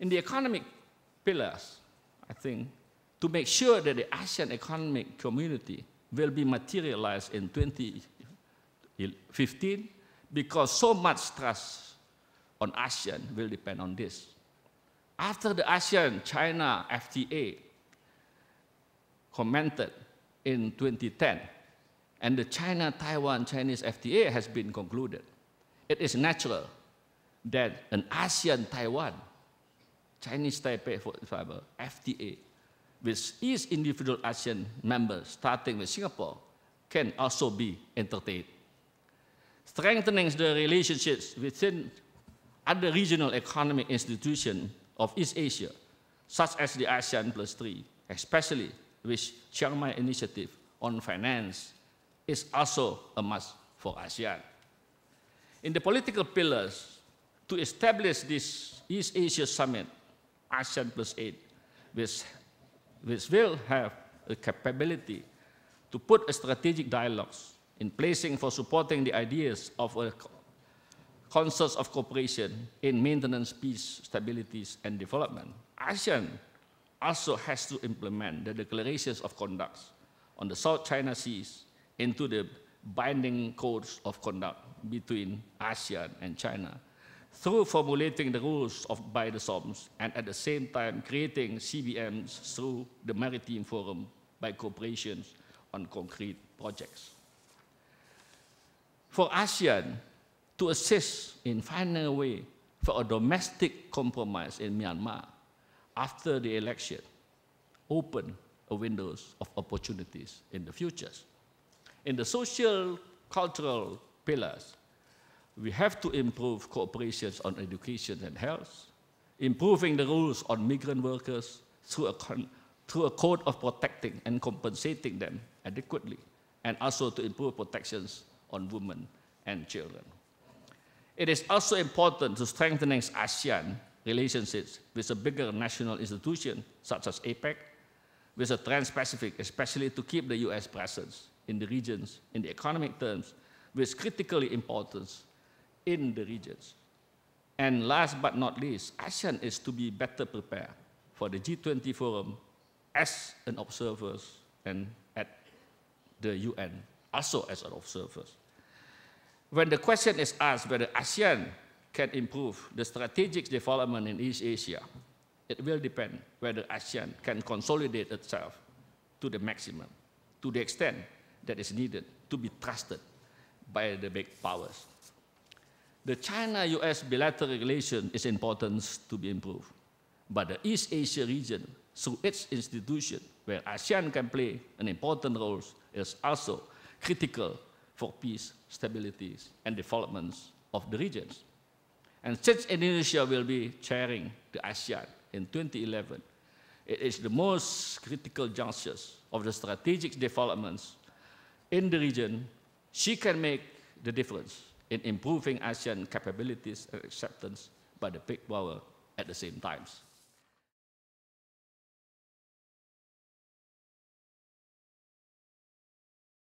In the economic pillars, I think, to make sure that the ASEAN economic community will be materialized in 2015, because so much trust on ASEAN will depend on this. After the ASEAN-China FTA commented in 2010, and the China-Taiwan-Chinese FTA has been concluded, it is natural that an ASEAN-Taiwan, Chinese Taipei, for example, FTA, with each individual ASEAN member, starting with Singapore, can also be entertained. Strengthening the relationships within other regional economic institutions of East Asia, such as the ASEAN Plus 3, especially with Chiang Mai Initiative on finance, is also a must for ASEAN. In the political pillars, to establish this East Asia Summit, ASEAN Plus 8, which will have a capability to put a strategic dialogues in placing for supporting the ideas of a concerts of cooperation in maintenance, peace, stability, and development. ASEAN also has to implement the declarations of conduct on the South China Seas into the binding codes of conduct between ASEAN and China, through formulating the rules by the SOMs, and at the same time creating CBMs through the Maritime Forum by cooperation on concrete projects. For ASEAN to assist in finding a way for a domestic compromise in Myanmar after the election, open a windows of opportunities in the future. In the social, cultural pillars, we have to improve cooperation on education and health, improving the rules on migrant workers through a code of protecting and compensating them adequately, and also to improve protections on women and children. It is also important to strengthen ASEAN relationships with a bigger national institution, such as APEC, with a Trans-Pacific, especially to keep the US presence in the regions in the economic terms, with critically importance in the regions. And last but not least, ASEAN is to be better prepared for the G20 forum as an observer and at the UN also as an observer. When the question is asked whether ASEAN can improve the strategic development in East Asia, it will depend whether ASEAN can consolidate itself to the maximum, to the extent that is needed to be trusted by the big powers. The China-US bilateral relation is important to be improved, but the East Asia region, through its institution, where ASEAN can play an important role, is also critical for peace, stability, and development of the regions. And since Indonesia will be chairing the ASEAN in 2011, it is the most critical junctures of the strategic developments in the region. She can make the difference in improving ASEAN capabilities and acceptance by the big power at the same time.